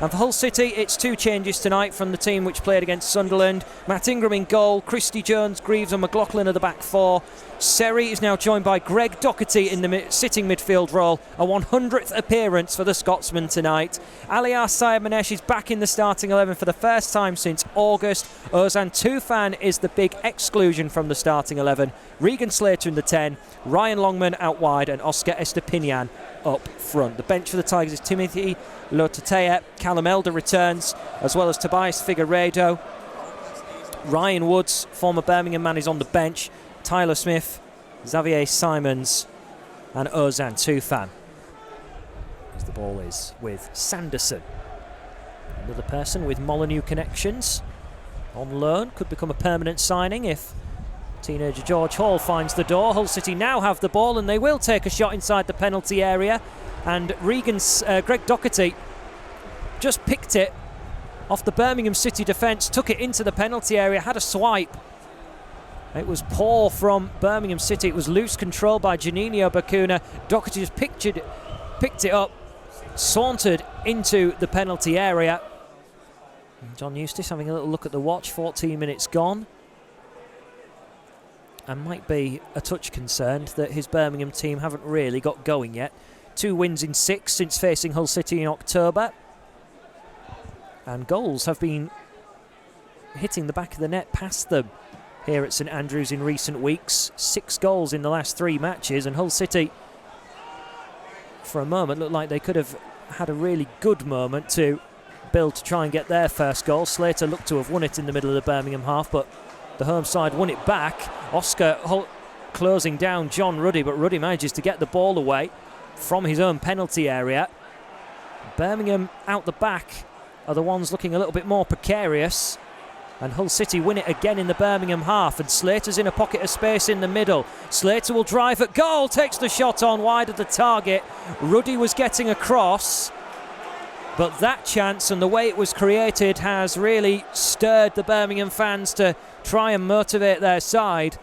And for Hull City, it's 2 changes tonight from the team which played against Sunderland. Matt Ingram in goal, Christie, Jones, Greaves and McLaughlin are the back 4. Seri is now joined by Greg Docherty in the sitting midfield role, a 100th appearance for the Scotsman tonight. Alias Sayed-Manesh is back in the starting 11 for the first time since August. Ozan Tufan is the big exclusion from the starting 11. Regan Slater in the 10, Ryan Longman out wide and Oscar Estepinian up front. The bench for the Tigers is Timothy Lotatea, Callum Elder returns, as well as Tobias Figueiredo. Ryan Woods, former Birmingham man, is on the bench. Tyler Smith, Xavier Simons and Ozan Tufan. As the ball is with Sanderson. Another person with Molyneux connections. On loan, could become a permanent signing if teenager George Hall finds the door. Hull City now have the ball and they will take a shot inside the penalty area. And Greg Docherty just picked it off the Birmingham City defence, took it into the penalty area, had a swipe. It was poor from Birmingham City. It was loose control by Juninho Bacuna. Docherty just picked it up, sauntered into the penalty area. John Eustace having a little look at the watch, 14 minutes gone. And might be a touch concerned that his Birmingham team haven't really got going yet. 2 wins in 6 since facing Hull City in October. And goals have been hitting the back of the net past them here at St Andrews in recent weeks. 6 goals in the last 3 matches, and Hull City, for a moment, looked like they could have had a really good moment to build to try and get their first goal. Slater looked to have won it in the middle of the Birmingham half, but the home side won it back. Oscar closing down John Ruddy, but Ruddy manages to get the ball away from his own penalty area. Birmingham out the back are the ones looking a little bit more precarious, and Hull City win it again in the Birmingham half, and Slater's in a pocket of space in the middle. Slater will drive at goal, takes the shot on wide of the target. Ruddy was getting across, but that chance and the way it was created has really stirred the Birmingham fans to try and motivate their side,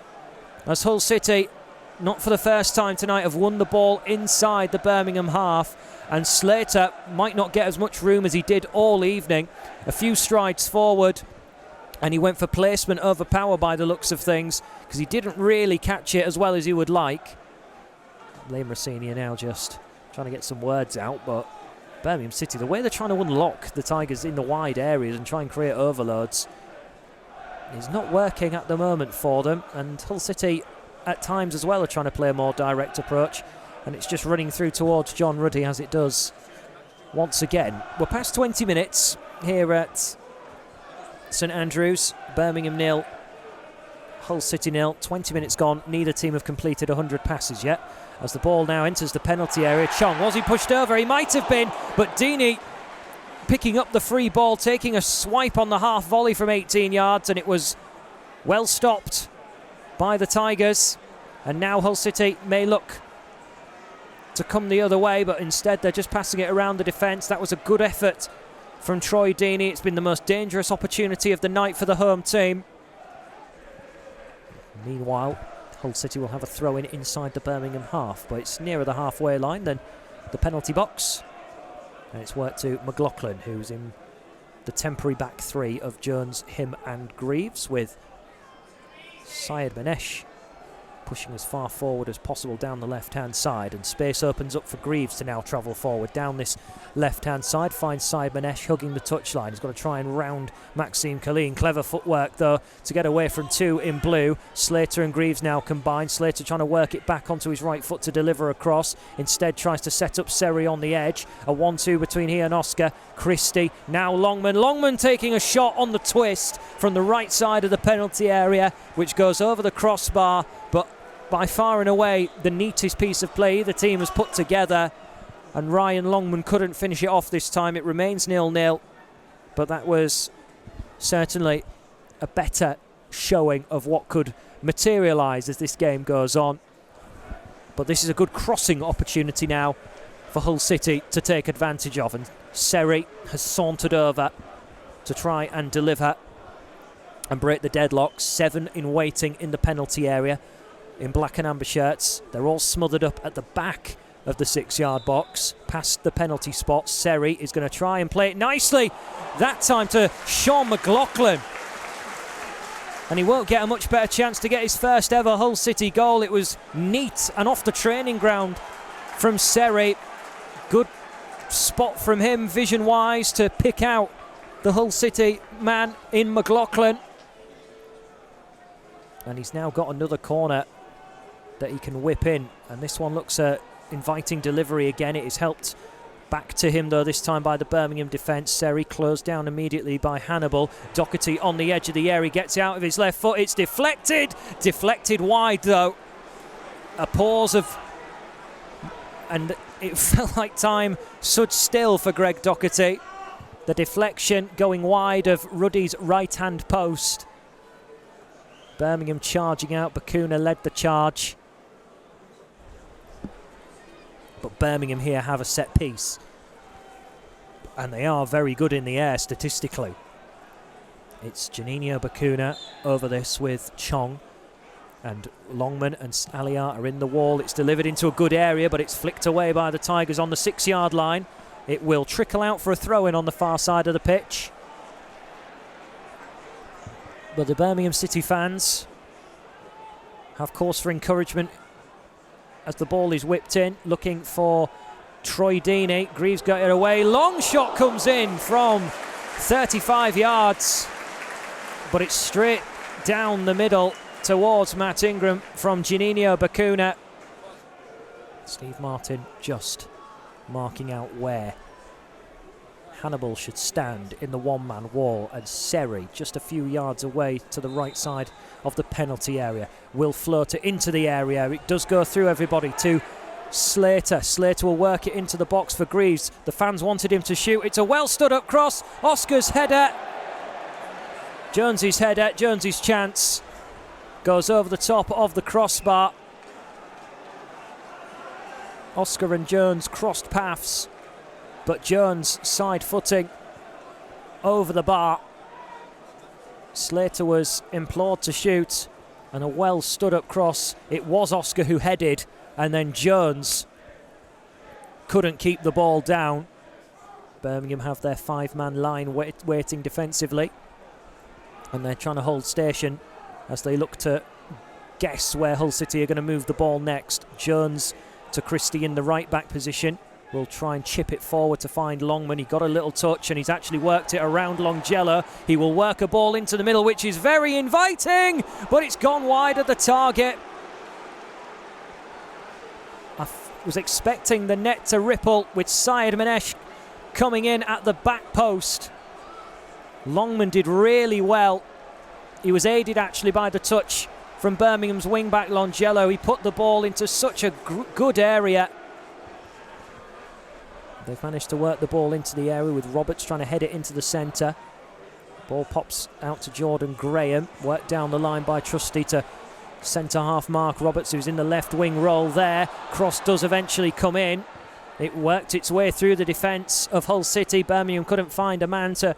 as Hull City, not for the first time tonight, have won the ball inside the Birmingham half, and Slater might not get as much room as he did all evening. A few strides forward, and he went for placement over power by the looks of things, because he didn't really catch it as well as he would like. Liam Rossini now just trying to get some words out, but Birmingham City, the way they're trying to unlock the Tigers in the wide areas and try and create overloads is not working at the moment for them, and Hull City at times as well are trying to play a more direct approach, and it's just running through towards John Ruddy as it does once again. We're past 20 minutes here at St Andrews. Birmingham 0, Hull City 0. 20 minutes gone. Neither team have completed 100 passes yet. As the ball now enters the penalty area, Chong, was he pushed over? He might have been, but Deeney picking up the free ball, taking a swipe on the half volley from 18 yards, and it was well stopped by the Tigers. And now Hull City may look to come the other way, but instead they're just passing it around the defence. That was a good effort from Troy Deeney. It's been the most dangerous opportunity of the night for the home team. Meanwhile, Hull City will have a throw-in inside the Birmingham half, but it's nearer the halfway line than the penalty box. And it's worked to McLaughlin, who's in the temporary back 3 of Jones, him and Greaves, with Sayed-Manesh pushing as far forward as possible down the left-hand side, and space opens up for Greaves to now travel forward down this left-hand side, finds Sayed-Manesh hugging the touchline. He's got to try and round Maxime Colleen. Clever footwork though to get away from 2 in blue. Slater and Greaves now combined. Slater trying to work it back onto his right foot to deliver across, instead tries to set up Seri on the edge. A 1-2 between he and Oscar. Christie, now Longman taking a shot on the twist from the right side of the penalty area, which goes over the crossbar, but by far and away the neatest piece of play the team has put together, and Ryan Longman couldn't finish it off this time. It remains 0-0, but that was certainly a better showing of what could materialise as this game goes on. But this is a good crossing opportunity now for Hull City to take advantage of, and Seri has sauntered over to try and deliver and break the deadlock. 7 in waiting in the penalty area in black and amber shirts. They're all smothered up at the back of the 6-yard box, past the penalty spot. Seri is going to try and play it nicely, that time to Sean McLaughlin. And he won't get a much better chance to get his first ever Hull City goal. It was neat and off the training ground from Seri. Good spot from him, vision-wise, to pick out the Hull City man in McLaughlin. And he's now got another corner that he can whip in. And this one looks inviting delivery again. It is helped back to him, though, this time by the Birmingham defence. Seri closed down immediately by Hannibal. Doherty on the edge of the area, gets out of his left foot. It's deflected. Deflected wide, though. A pause of... And it felt like time stood still for Greg Doherty. The deflection going wide of Ruddy's right-hand post. Birmingham charging out. Bacuna led the charge. But Birmingham here have a set piece. And they are very good in the air statistically. It's Juninho Bacuna over this with Chong. And Longman and Aliar are in the wall. It's delivered into a good area, but it's flicked away by the Tigers on the 6-yard line. It will trickle out for a throw-in on the far side of the pitch. But the Birmingham City fans have cause for encouragement as the ball is whipped in, looking for Troy Deeney. Greaves got it away. Long shot comes in from 35 yards, but it's straight down the middle towards Matt Ingram from Juninho Bacuna. Steve Martin just marking out where Hannibal should stand in the one-man wall, and Seri just a few yards away to the right side of the penalty area will float it into the area. It does go through everybody to Slater. Slater will work it into the box for Greaves. The fans wanted him to shoot. It's a well stood up cross. Oscar's header. Jonesy's header. Jonesy's chance goes over the top of the crossbar. Oscar and Jones crossed paths, but Jones side footing over the bar. Slater was implored to shoot, and a well stood up cross. It was Oscar who headed, and then Jones couldn't keep the ball down. Birmingham have their 5-man line waiting defensively, and they're trying to hold station as they look to guess where Hull City are going to move the ball next. Jones to Christie in the right back position. Will try and chip it forward to find Longman. He got a little touch and he's actually worked it around Longjello. He will work a ball into the middle, which is very inviting, but it's gone wide of the target. I was expecting the net to ripple with Syed Manesh coming in at the back post. Longman did really well. He was aided actually by the touch from Birmingham's wing-back Longjello. He put the ball into such a good area. They've managed to work the ball into the area with Roberts trying to head it into the centre. Ball pops out to Jordan Graham. Worked down the line by Trusty to centre-half Mark Roberts, who's in the left wing role there. Cross does eventually come in. It worked its way through the defence of Hull City. Birmingham couldn't find a man to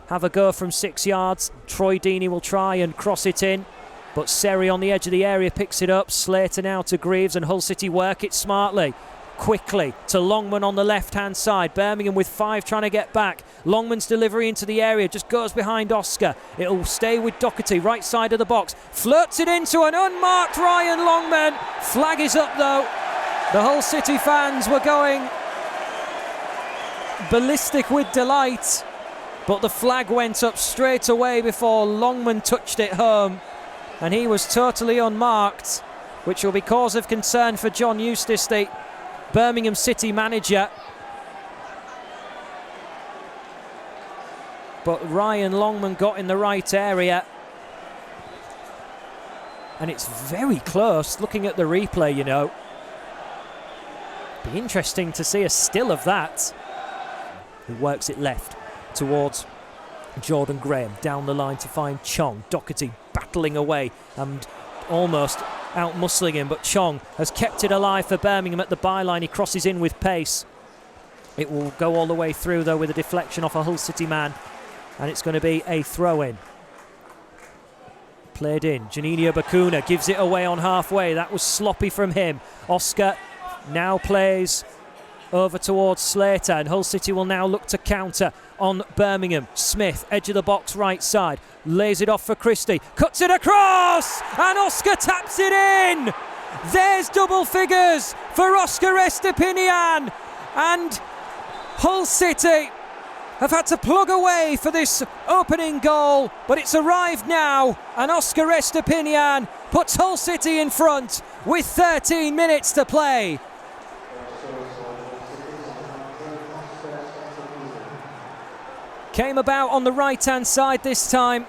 have a go from 6 yards. Troy Deeney will try and cross it in, but Seri on the edge of the area picks it up. Slater now to Greaves, and Hull City work it smartly. Quickly to Longman on the left-hand side. Birmingham with 5 trying to get back. Longman's delivery into the area just goes behind Oscar. It'll stay with Doherty, right side of the box. Flirts it into an unmarked Ryan Longman. Flag is up though. The Hull City fans were going ballistic with delight, but the flag went up straight away before Longman touched it home, and he was totally unmarked, which will be cause of concern for John Eustace, the Birmingham City manager. But Ryan Longman got in the right area, and it's very close. Looking at the replay, you know, be interesting to see a still of that. He works it left towards Jordan Graham, down the line to find Chong. Doherty battling away and almost out-muscling him, but Chong has kept it alive for Birmingham at the byline. He crosses in with pace. It will go all the way through though with a deflection off a Hull City man, and it's going to be a throw-in. Played in. Juninho Bacuna gives it away on halfway. That was sloppy from him. Oscar now plays over towards Slater, and Hull City will now look to counter on Birmingham. Smith, edge of the box, right side, lays it off for Christie, cuts it across, and Oscar taps it in. There's double figures for Oscar Estepinian, and Hull City have had to plug away for this opening goal, but it's arrived now, and Oscar Estepinian puts Hull City in front with 13 minutes to play. Came about on the right-hand side this time.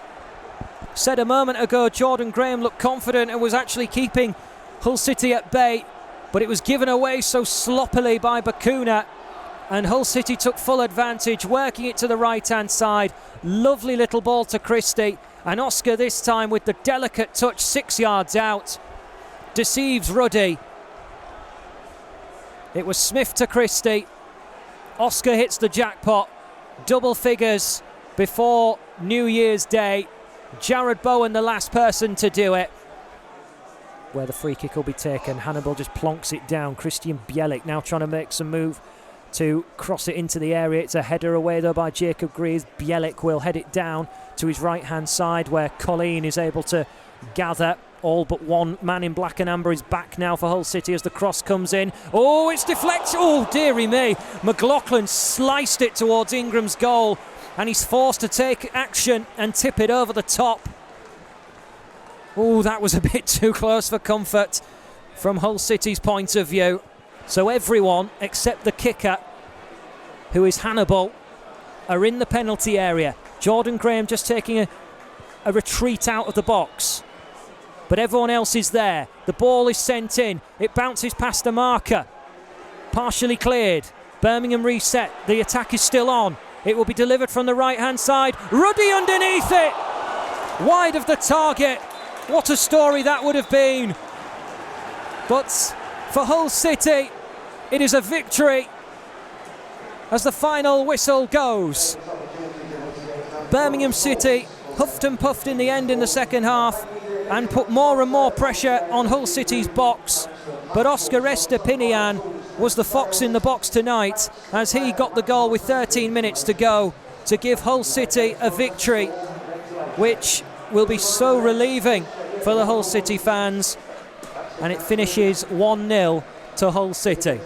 Said a moment ago Jordan Graham looked confident and was actually keeping Hull City at bay, but it was given away so sloppily by Bakuna, and Hull City took full advantage, working it to the right-hand side. Lovely little ball to Christie, and Oscar this time with the delicate touch 6 yards out. Deceives Ruddy. It was Smith to Christie. Oscar hits the jackpot. Double figures before New Year's Day. Jared Bowen the last person to do it. Where the free kick will be taken. Hannibal just plonks it down. Christian Bielik now trying to make some move to cross it into the area. It's a header away though by Jacob Greaves. Bielik will head it down to his right hand side, where Colleen is able to gather. All but one man in black and amber is back now for Hull City as the cross comes in. Oh, it's deflected. Oh, dearie me. McLaughlin sliced it towards Ingram's goal, and he's forced to take action and tip it over the top. Oh, that was a bit too close for comfort from Hull City's point of view. So everyone except the kicker, who is Hannibal, are in the penalty area. Jordan Graham just taking a retreat out of the box. But everyone else is there. The ball is sent in. It bounces past the marker. Partially cleared. Birmingham reset. The attack is still on. It will be delivered from the right-hand side. Ruddy underneath it. Wide of the target. What a story that would have been. But for Hull City, it is a victory as the final whistle goes. Birmingham City huffed and puffed in the end in the second half and put more and more pressure on Hull City's box. But Oscar Estepinian was the fox in the box tonight, as he got the goal with 13 minutes to go to give Hull City a victory, which will be so relieving for the Hull City fans. And it finishes 1-0 to Hull City.